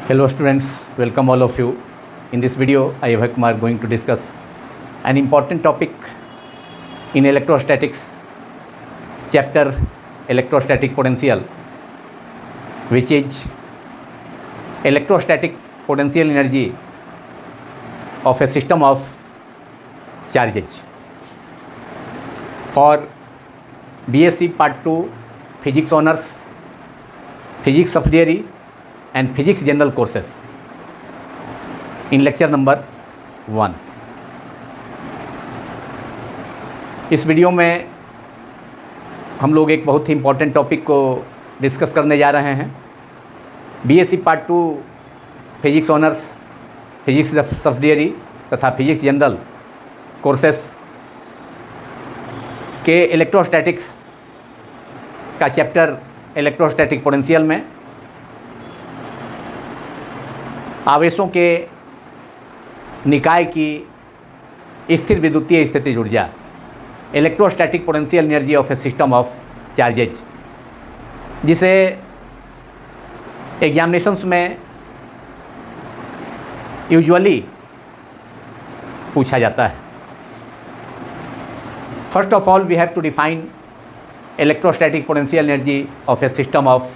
Hello students, welcome all of you. In this video, I Abhay Kumar going to discuss an important topic in electrostatics, chapter electrostatic potential, which is electrostatic potential energy of a system of charges. For BSc Part 2 Physics Honors, Physics Subsidiary and Physics General courses in lecture number 1. इस video में हम लोग एक बहुत ही important topic को discuss करने जा रहे हैं। BSc part 2 physics honours, physics subsidiary तथा फिजिक्स जनरल कोर्सेस के इलेक्ट्रोस्टैटिक्स का चैप्टर इलेक्ट्रोस्टैटिक पोटेंशियल में आवेशों के निकाय की स्थिर विद्युतीय स्थितिज ऊर्जा, electrostatic potential energy of a system of charges, जिसे एग्जामिनेशंस में यूजुअली पूछा जाता है। First of all we have to define electrostatic potential energy of a system of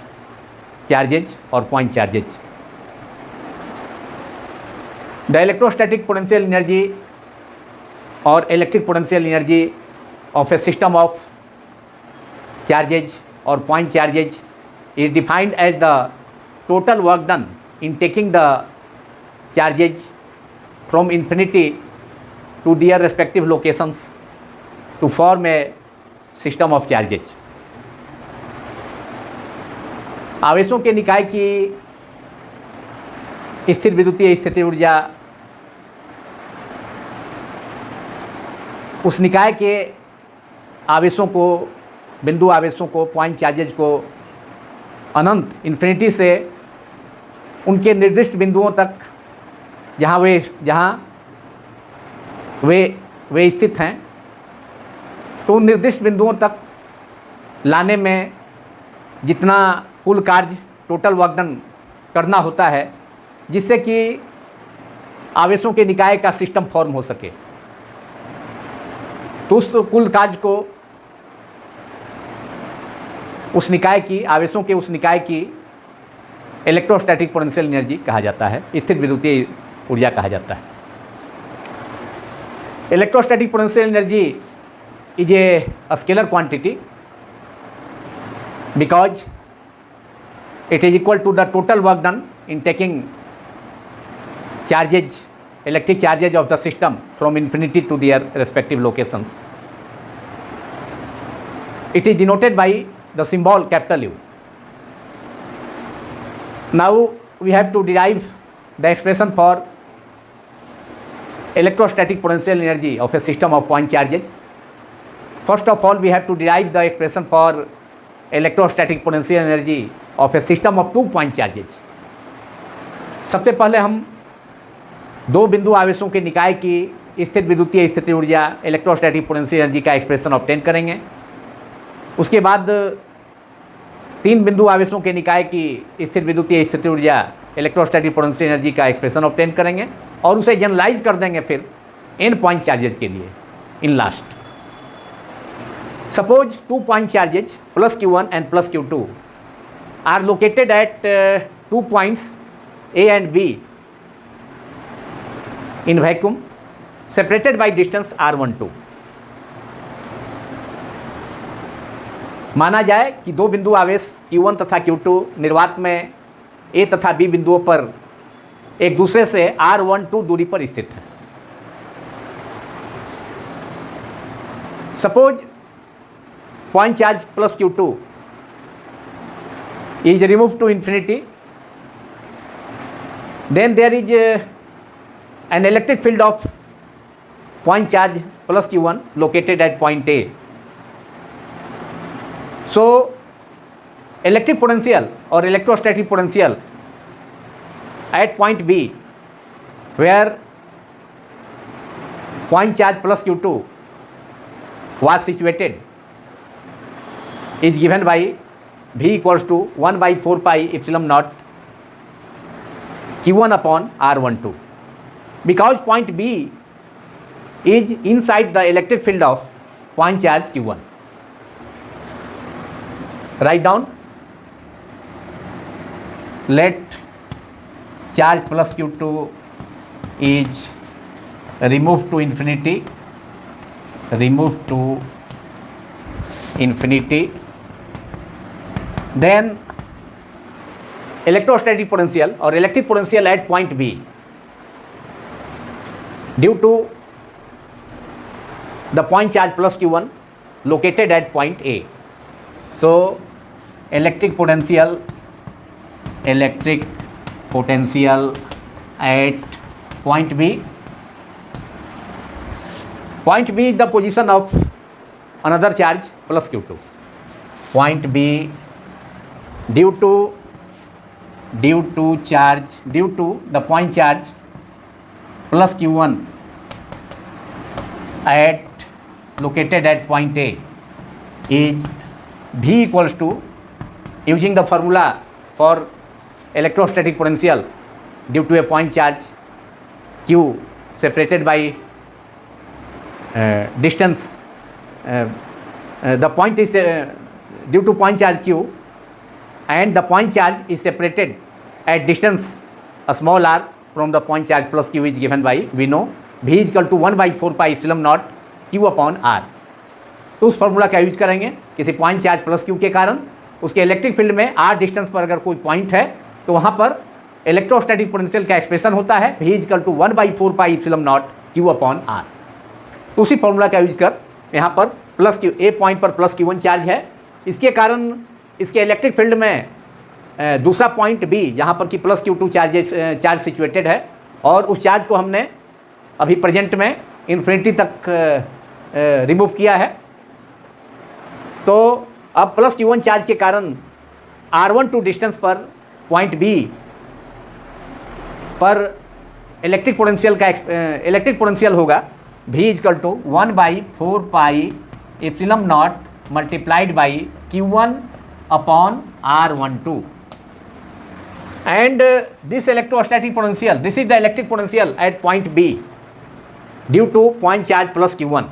charges और point charges. The electrostatic potential energy or electric potential energy of a system of charges or point charges is defined as the total work done in taking the charges from infinity to their respective locations to form a system of charges. आवेशों के निकाय की स्थिर विद्युतीय स्थिति ऊर्जा उस निकाय के आवेशों को, बिंदु आवेशों को, पॉइंट चार्जेज को अनंत इन्फिनिटी से उनके निर्दिष्ट बिंदुओं तक जहाँ वे स्थित हैं, तो उन निर्दिष्ट बिंदुओं तक लाने में जितना कुल कार्य, टोटल वर्क डन करना होता है, जिससे कि आवेशों के निकाय का सिस्टम फॉर्म हो सके, तो उस कुल कार्य को उस निकाय की, आवेशों के उस निकाय की इलेक्ट्रोस्टैटिक पोटेंशियल एनर्जी कहा जाता है, स्थिर विद्युतीय ऊर्जा कहा जाता है। Electrostatic potential energy is a scalar quantity because it is equal to the total work done in taking charges, electric charges of the system from infinity to their respective locations. It is denoted by the symbol capital U. Now we have to derive the expression for electrostatic potential energy of a system of point charges. First of all, we have to derive the expression for electrostatic potential energy of a system of 2 point charges. सबसे पहले हम दो बिंदु आवेशों के निकाय की स्थिर विद्युतीय स्थिति ऊर्जा, इलेक्ट्रोस्टैटिक पोटेंशियल एनर्जी का एक्सप्रेशन ऑब्टेन करेंगे। उसके बाद 3 बिंदु आवेशों के निकाय की स्थिर विद्युतीय स्थिति ऊर्जा, इलेक्ट्रोस्टैटिक पोटेंशियल एनर्जी का एक्सप्रेशन ऑब्टेन करेंगे और उसे जनरलाइज कर देंगे फिर n पॉइंट चार्जेज के लिए in last. Suppose 2 point charges plus Q1 and plus Q2 are located at 2 points A and B in vacuum separated by distance R12। माना जाए कि दो बिंदु आवेश Q1 तथा Q2 निर्वात में A तथा B बिंदुओं पर एक दूसरे से R12 दूरी पर स्थित है। Suppose point charge plus Q2 is removed to infinity, then there is an electric field of point charge plus Q1 located at point A. So electric potential or electrostatic potential at point B, where point charge plus Q2 was situated, is given by V equals to 1/4 pi epsilon naught Q1 upon R12, because point B is inside the electric field of point charge Q1. Write down, let charge plus Q2 is removed to infinity, then electrostatic potential or electric potential at point B due to the point charge plus Q1 located at point A. So electric potential at point B. Point B is the position of another charge plus Q2. Point B due to the point charge plus Q1 located at point A is V equals to, using the formula for electrostatic potential due to a point charge Q separated by distance, the point is due to point charge Q, and the point charge is separated at distance a small r from the point charge plus Q is given by, we know, V is equal to 1/4 pi epsilon naught Q upon R. तो उस formula का use करेंगे किसी point charge plus Q के कारण उसके electric field में r distance पर अगर कोई पॉइंट है तो वहाँ पर इलेक्ट्रोस्टैटिक पोटेंशियल का एक्सप्रेशन होता है V is equal to 1/4 pi epsilon naught Q upon R। तो उसी फॉर्मूला का यूज कर यहाँ पर प्लस Q, ए पॉइंट पर प्लस Q1 चार्ज है, इसके कारण इसके इलेक्ट्रिक फील्ड में दूसरा पॉइंट B जहाँ पर कि प्लस Q2 चार्ज सिचुएटेड है, और उस चार्ज को हमने अभी प्रेजेंट में इन्फिनिटी तक रिमूव किया है। तो अब प्लस Q1 चार्ज के कारण R12 डिस्टेंस पर पॉइंट B पर इलेक्ट्रिक पोटेंशियल होगा V is equal to 1/4 pi epsilon naught multiplied by Q1 upon R12, and this electrostatic potential, this is the electric potential at point B due to point charge plus Q1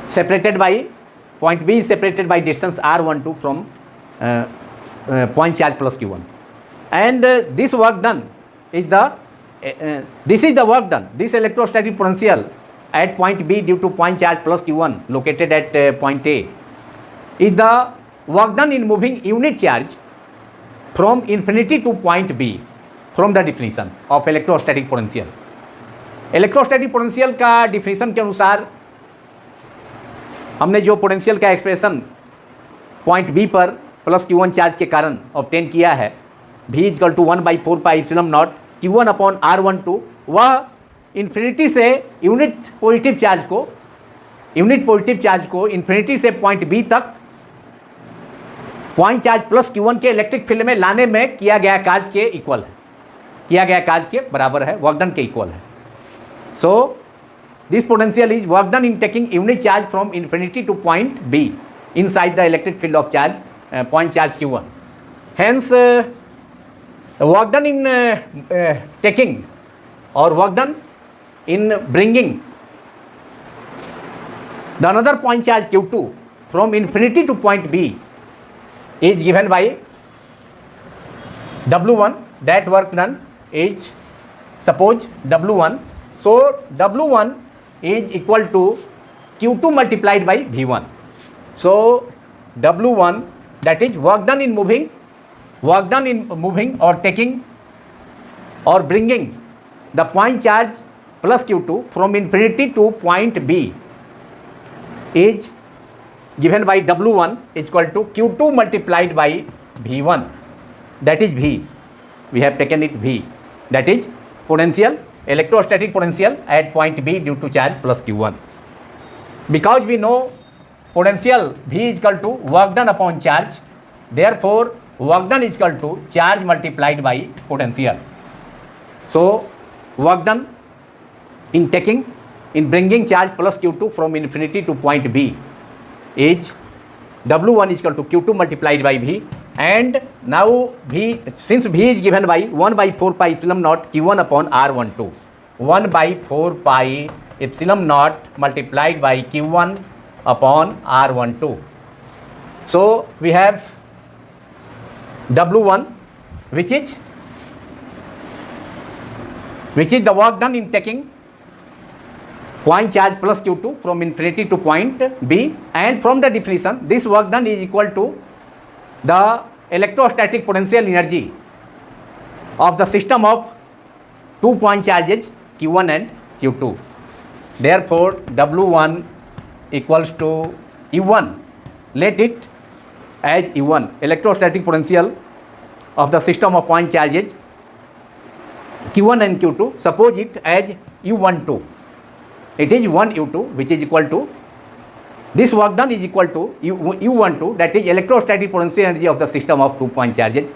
separated by, point B is separated by distance R12 from point charge plus Q1, and this work done is this is the work done, this electrostatic potential at point B due to point charge plus Q1 located at point A is the work done in moving unit charge from infinity to point B from the definition of electrostatic potential. Electrostatic potential का definition के अनुसार हमने जो potential का expression point B पर plus Q1 charge के कारण obtain किया है V is equal to 1/4 pi epsilon naught Q1 upon R12, वह इन्फिनिटी से यूनिट पॉजिटिव चार्ज को इन्फिनिटी से पॉइंट बी तक पॉइंट चार्ज प्लस Q1 के इलेक्ट्रिक फील्ड में लाने में किया गया कार्य के इक्वल है, किया गया कार्य के बराबर है, वर्क डन के इक्वल है। So this potential is work done in taking unit charge from infinity to point B inside the electric field of charge point charge Q1। Hence work done in taking और work done in bringing the another point charge Q2 from infinity to point B is given by W1, that work done is, suppose W1, so W1 is equal to Q2 multiplied by V1. So W1, that is work done in moving or taking or bringing the point charge plus Q2 from infinity to point B is given by W1 is equal to Q2 multiplied by V1, that is V, we have taken it V, that is potential, electrostatic potential at point B due to charge plus Q1. Because we know potential V is equal to work done upon charge, therefore work done is equal to charge multiplied by potential. So work done in bringing charge plus Q2 from infinity to point B is W1 is equal to Q2 multiplied by V, and now since V is given by 1 by 4 pi epsilon naught Q1 upon R12, 1 by 4 pi epsilon naught multiplied by Q1 upon R12. So we have W1 which is the work done in taking point charge plus Q2 from infinity to point B, and from the definition this work done is equal to the electrostatic potential energy of the system of 2 point charges Q1 and Q2. Therefore W1 equals to U1. Let it as U1, electrostatic potential of the system of point charges Q1 and Q2. Suppose it as U12. It is 1 U2 which is equal to this work done is equal to U12, that is electrostatic potential energy of the system of 2 point charges,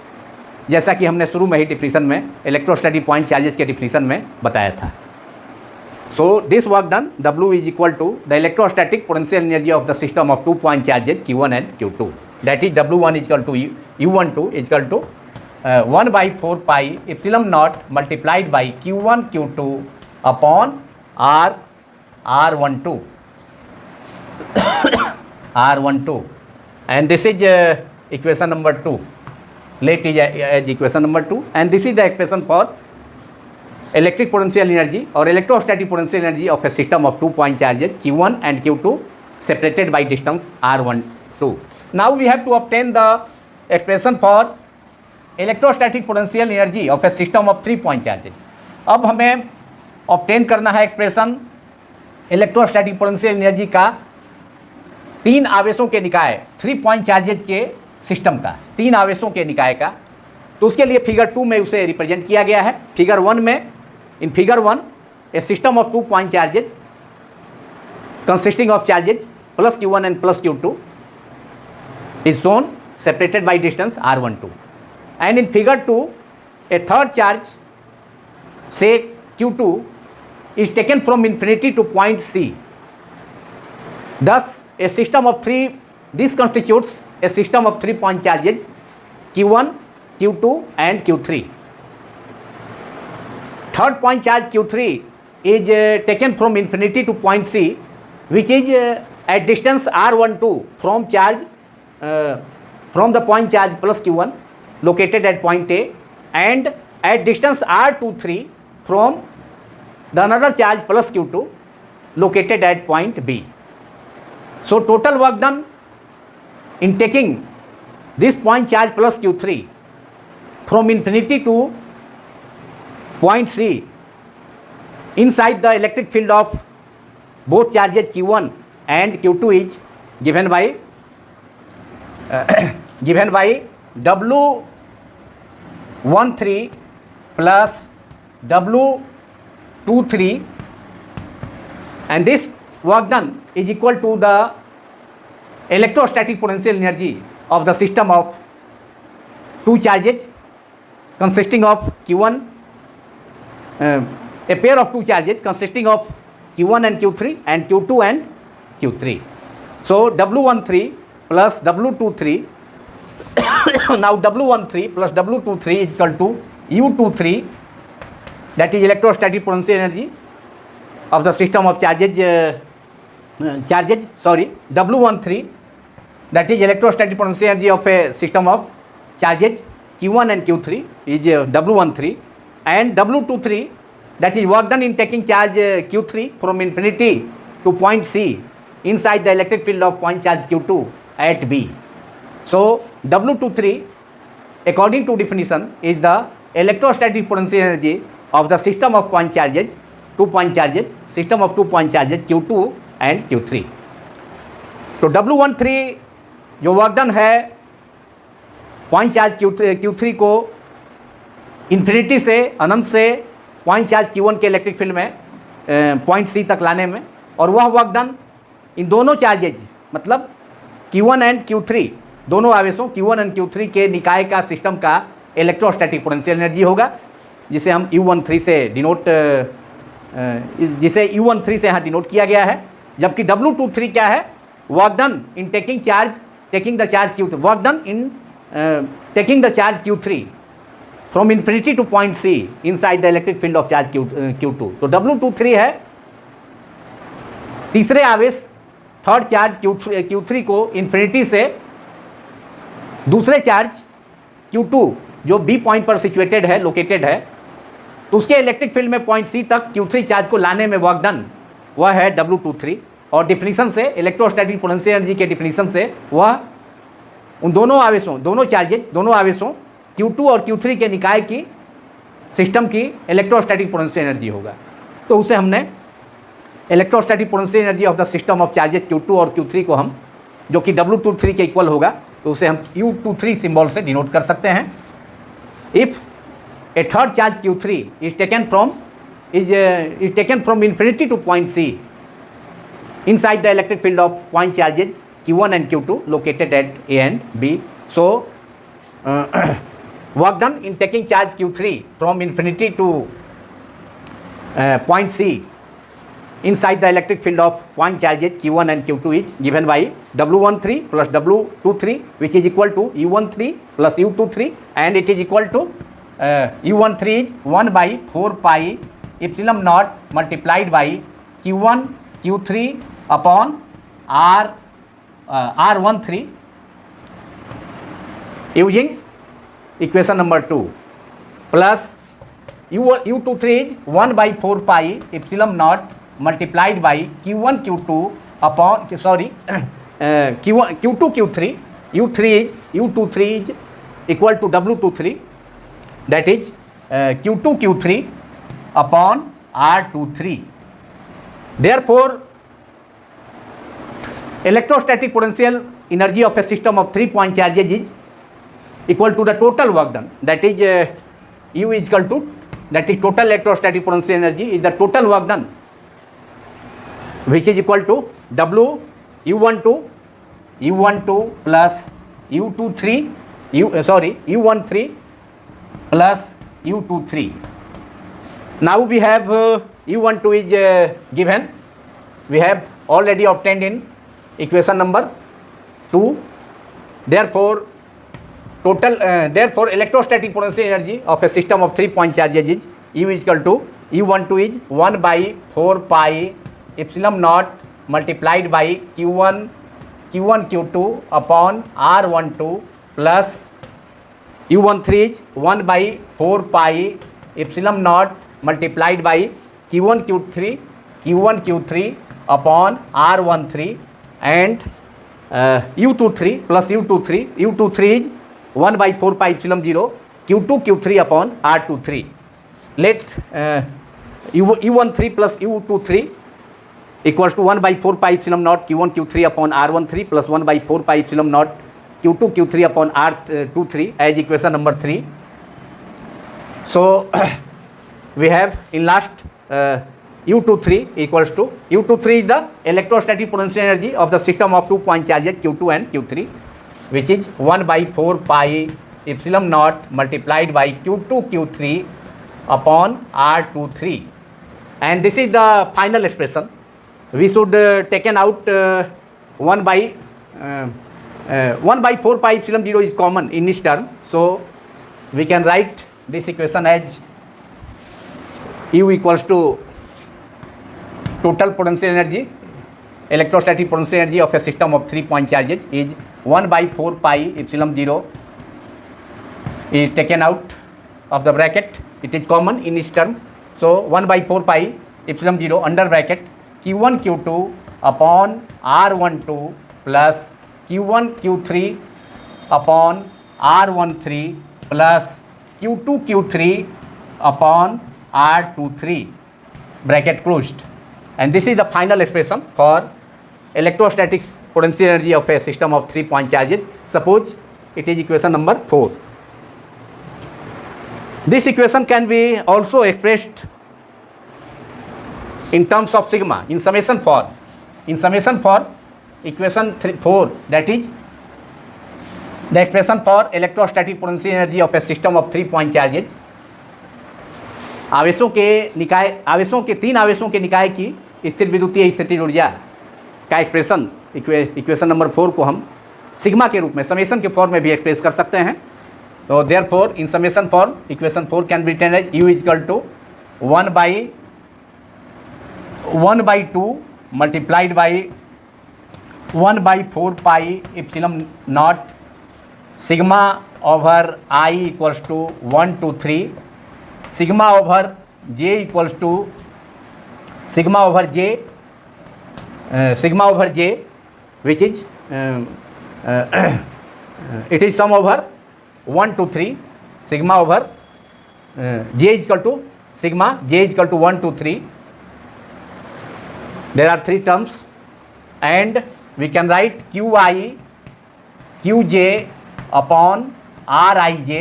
जैसा कि हमने शुरू में ही definition में electrostatic point charges के definition में बताया था. So this work done W is equal to the electrostatic potential energy of the system of 2 point charges Q1 and Q2, that is W1 is equal to U12 is equal to 1 by 4 pi epsilon naught multiplied by Q1 Q2 upon R12 R12, and this is equation number 2. Let it as equation number 2, and this is the expression for electric potential energy or electrostatic potential energy of a system of 2 point charges Q1 and Q2 separated by distance R12. Now we have to obtain the expression for electrostatic potential energy of a system of 3 point charges. अब हमें obtain करना है expression electrostatic potential energy का 3 आवेशों के निकाय 3 point charges के system का, 3 आवेशों के निकाय का. तो उसके लिए फिगर 2 में उसे रिप्रेजेंट किया गया है. फिगर 1 में, in figure 1 A system of 2 point charges consisting of charges plus Q1 and plus Q2 is shown separated by distance R12, and in figure 2 a third charge say Q2 is taken from infinity to point C. Thus a system of 3, this constitutes a system of 3 point charges Q1, Q2 and Q3. Third point charge Q3 is taken from infinity to point C, which is at distance R12 from charge from the point charge plus Q1 located at point A, and at distance R23 from the another charge plus Q2 located at point B. So total work done in taking this point charge plus Q3 from infinity to point C inside the electric field of both charges Q1 and Q2 is given by W13 plus W23, and this work done is equal to the electrostatic potential energy of the system of 2 charges consisting of Q1, a pair of 2 charges consisting of Q1 and Q3 and Q2 and Q3. So W13 plus W23 now W13 plus W23 is equal to U23, that is electrostatic potential energy of the system of charges W13, that is electrostatic potential energy of a system of charges Q1 and Q3 is W13, and W23, that is work done in taking charge Q3 from infinity to point C inside the electric field of point charge Q2 at B. So W23 according to definition is the electrostatic potential energy of the system of point charges, 2 point charges, system of 2 point charges Q2 and Q3. तो W13 जो work done है point charge Q3 को infinity से अनंत से point charge Q1 के electric field में point C तक लाने में, और वह वर्क डन इन दोनों चार्जेज मतलब Q1 एंड Q3 दोनों आवेशों Q1 एंड Q3 के निकाय का सिस्टम का इलेक्ट्रोस्टैटिक पोटेंशियल एनर्जी होगा, जिसे हम U13 से डिनोट यहाँ डिनोट किया गया है. जबकि W23 क्या है? Work done in taking the charge Q3, work done in taking the charge Q3 from infinity to point C inside the electric field of charge Q2. तो W23 है तीसरे आवेश थर्ड चार्ज Q3 को infinity से दूसरे charge Q2 जो B point पर situated है, लोकेटेड है, तो उसके इलेक्ट्रिक फील्ड में पॉइंट C तक Q3 चार्ज को लाने में वर्क डन वह है W23। और डिफिनीशन से, इलेक्ट्रोस्टैटिक पोटेंशियल एनर्जी के डिफिनीशन से वह उन दोनों आवेशों, दोनों आवेशों Q2 और Q3 के निकाय की सिस्टम की इलेक्ट्रोस्टैटिक पोटेंशियल एनर्जी होगा। तो उसे हमने electrostatic potential energy of the system of charges Q2 और Q3 को हम, जो कि W23 के इक्वल होगा, तो उसे हम U23 सिंबल से डिनोट कर सकते हैं। If A third charge Q3 is taken from infinity to point C inside the electric field of point charges Q1 and Q2 located at A and B. So work done in taking charge Q3 from infinity to point C inside the electric field of point charges Q1 and Q2 is given by W13 plus W23, which is equal to U13 plus U23, and it is equal to U13 is 1 by 4 pi epsilon naught multiplied by Q1 Q3 upon R13 using equation number 2, plus U23 is 1 by 4 pi epsilon naught multiplied by Q1 Q2 upon Q2 Q3. U23 is equal to W23, that is Q2 Q3 upon R23. Therefore electrostatic potential energy of a system of 3 point charges is equal to the total work done, that is U is equal to, that is total electrostatic potential energy is the total work done, which is equal to W U12 plus U13 plus U23. Now we have U12 is given, we have already obtained in equation number 2. Therefore electrostatic potential energy of a system of 3 point charges is U is equal to U12 is 1 by 4 pi epsilon naught multiplied by Q1 Q2 upon R12 plus U13 is 1 by 4 pi epsilon naught multiplied by Q1 Q3 upon R13, and U23 plus U23 is 1 by 4 pi epsilon 0 Q2 Q3 upon R23. Let U13 plus U23 equals to 1 by 4 pi epsilon naught Q1 Q3 upon R13 plus 1 by 4 pi epsilon naught Q2 Q3 upon R23 as equation number 3. So we have in last U23 equals to, U23 is the electrostatic potential energy of the system of 2 point charges Q2 and Q3, which is 1 by 4 pi epsilon naught multiplied by Q2 Q3 upon R23, and this is the final expression. We should taken out 1 by 4 pi epsilon 0 is common in this term, so we can write this equation as U equals to total potential energy, electrostatic potential energy of a system of 3 point charges is 1 by 4 pi epsilon 0 is taken out of the bracket, it is common in this term. So 1 by 4 pi epsilon 0 under bracket Q1 Q2 upon R12 plus Q1 Q3 upon R13 plus Q2 Q3 upon R23, bracket closed, and this is the final expression for electrostatic potential energy of a system of 3 point charges. Suppose it is equation number 4. This equation can be also expressed in terms of sigma in summation form. In summation form, equation 4, that is the expression for electrostatic potential energy of a system of 3 point charges. आवेशों के 3 आवेशों के निकाय की स्थिर विद्युतीय स्थिति ऊर्जा का एक्सप्रेशन इक्वेशन नंबर 4 को हम सिग्मा के रूप में समेशन के फॉर्म में भी एक्सप्रेस कर सकते हैं। तो therefore in summation form equation 4 can be written as u equal to 1/2 multiplied by 1/4 pi epsilon naught sigma over i equals to 1 to 3 sigma over j equals to sigma over j which is it is sum over 1 to 3 sigma over j is equal to sigma j is equal to 1 to 3. There are three terms and we can write qj upon rij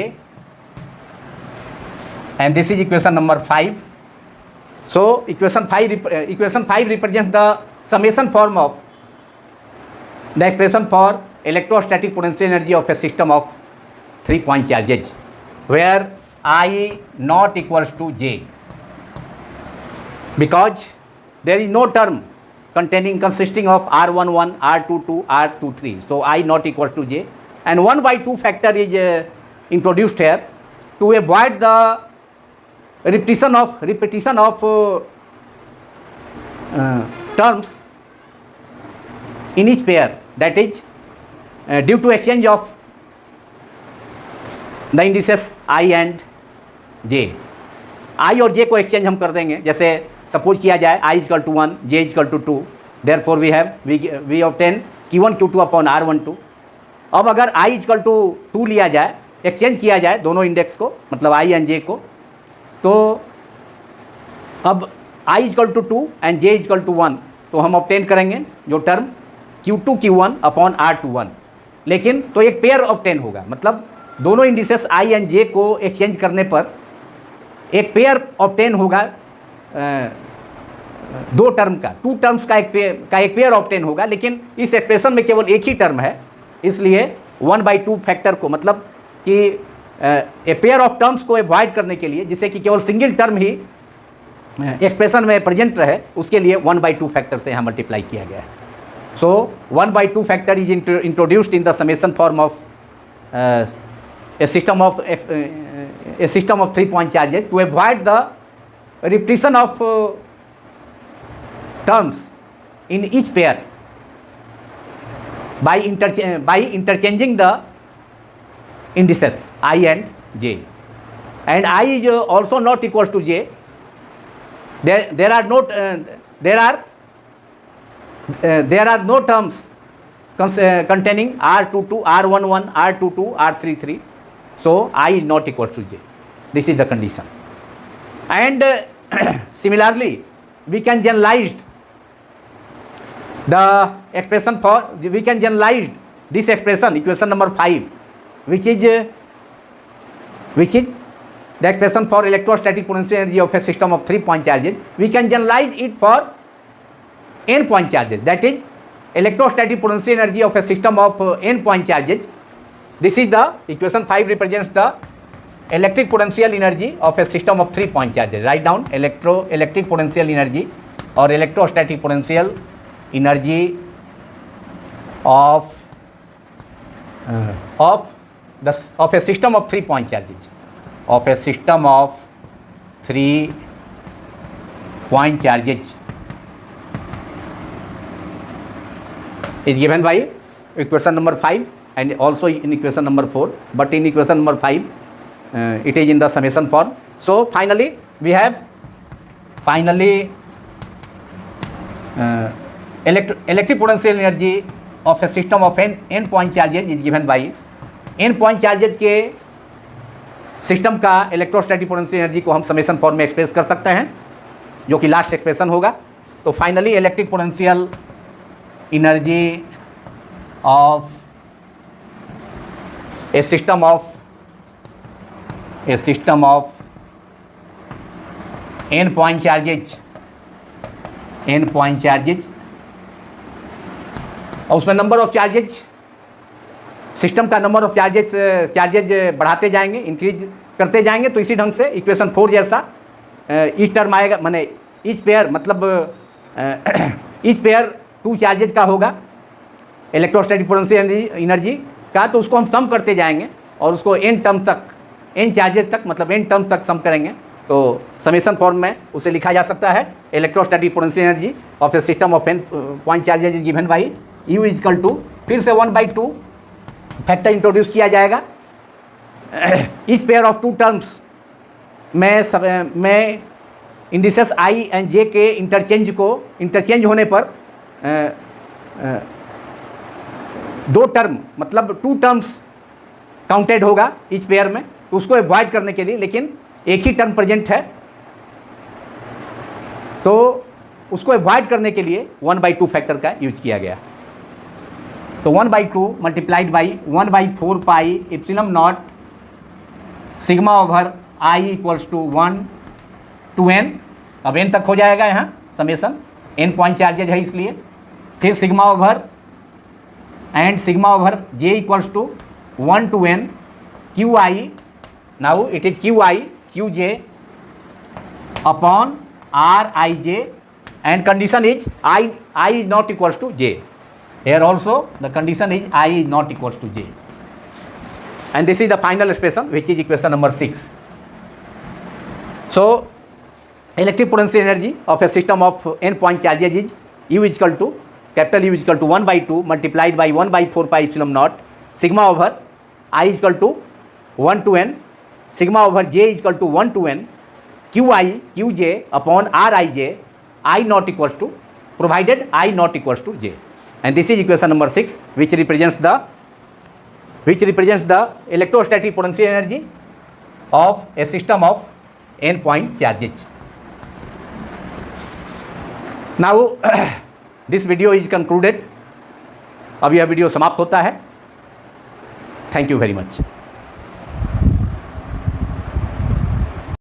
and this is equation number 5. So equation 5 represents the summation form of the expression for electrostatic potential energy of a system of 3 point charges where I not equals to j because there is no term consisting of r11 r22 r23 so I not equals to j and 1/2 factor is introduced here to avoid the repetition of terms in each pair, that is due to exchange of the indices I and j. I और j को exchange हम कर देंगे। जैसे suppose किया जाए i equal to 1 j equal to 2 therefore we obtain q1 q2 upon r12। अब अगर i इक्वल टू 2 लिया जाए, एक्सचेंज किया जाए दोनों इंडेक्स को, मतलब i एंड j को, तो अब i equal to 2 and j equal to 1 तो हम ऑब्टेन करेंगे जो term q2 q1 upon r21। लेकिन तो एक पेयर ऑब्टेन होगा, मतलब दोनों इंडिसेस i एंड j को एक्सचेंज करने पर एक पेयर ऑब्टेन होगा दो टर्म का, टू टर्म्स का एक पेयर ऑब्टेन होगा। लेकिन इस एक्सप्रेशन में केवल एक ही टर्म है, इसलिए 1/2 फैक्टर को, मतलब कि ए पेयर ऑफ टर्म्स को अवॉइड करने के लिए, जिससे कि केवल सिंगल टर्म ही एक्सप्रेशन में प्रेजेंट रहे, उसके लिए 1/2 फैक्टर से यहाँ मल्टीप्लाई किया गया है। So 1/2 factor is introduced in the summation form of a system of 3 point charges to avoid the repetition of terms in each pair by interchanging the indices I and j, and I is also not equals to j. There are no terms containing r22 r11 r22 r33 so I is not equals to j. This is the condition. And similarly we can generalize the expression for this expression, equation number 5, which is the expression for electrostatic potential energy of a system of 3 point charges. We can generalize it for n point charges, that is electrostatic potential energy of a system of n point charges. This is the equation 5 represents the electric potential energy of a system of 3 point charges. Write down electric potential energy or electrostatic potential energy of a system of 3 point charges, of a system of 3 point charges is given by equation number 5 and also in equation number 4, but in equation number 5 it is in the summation form. So finally we have electric potential energy of a system of n point charges is given by n point charges के system का electrostatic potential energy को हम summation form में express कर सकते हैं, जो कि लास्ट एक्सप्रेशन होगा। तो finally electric potential energy of a system of n point charges और उसमें नंबर ऑफ चार्जेज, सिस्टम का नंबर ऑफ चार्जेज बढ़ाते जाएंगे, इंक्रीज करते जाएंगे। तो इसी ढंग से इक्वेशन 4 जैसा ईच टर्म आएगा, माने ईच पेयर, मतलब ईच पेयर 2 चार्जेज का होगा इलेक्ट्रोस्टैटिक पोटेंशियल एनर्जी का, तो उसको हम सम करते जाएंगे और उसको एन टर्म तक, एन चार्जेज तक, मतलब एन टर्म तक सम करेंगे, तो समेशन फॉर्म में उसे लिखा जा सकता है। Electrostatic potential energy of a system of N point charges is given by U is equal to, फिर से 1/2 फैक्टर इंट्रोड्यूस किया जाएगा। इस पेयर ऑफ टू टर्म्स में इंडिसेस I एंड J के इंटरचेंज होने पर दो टर्म, मतलब टू टर्म्स काउंटेड होगा इस पेयर में, तो उसको अवॉइड करने के लिए, लेकिन एक ही टर्म प्रेजेंट है तो उसको अवॉइड करने के लिए 1/2 फैक्टर का यूज किया गया। तो 1/2 multiplied by 1/4 pi epsilon naught sigma over I equals to 1 to n, अब n तक हो जाएगा यहाँ समेसन, n पॉइंट चार्जेज है इसलिए, फिर sigma over j equals to 1 to n qi, now it is qj upon rij, and condition is I is not equals to j. Here also the condition is I is not equals to j, and this is the final expression, which is equation number 6. So electric potential energy of a system of n point charges is U is equal to, capital U is equal to 1/2 multiplied by 1/4 pi epsilon naught sigma over I is equal to 1 to n, sigma over j is equal to 1 to n, qj upon rij, I not equals to, provided I not equals to j, and this is equation number 6, which represents the electrostatic potential energy of a system of n point charges. Now this video is concluded. अब यह video समाप्त होता है। Thank you very much.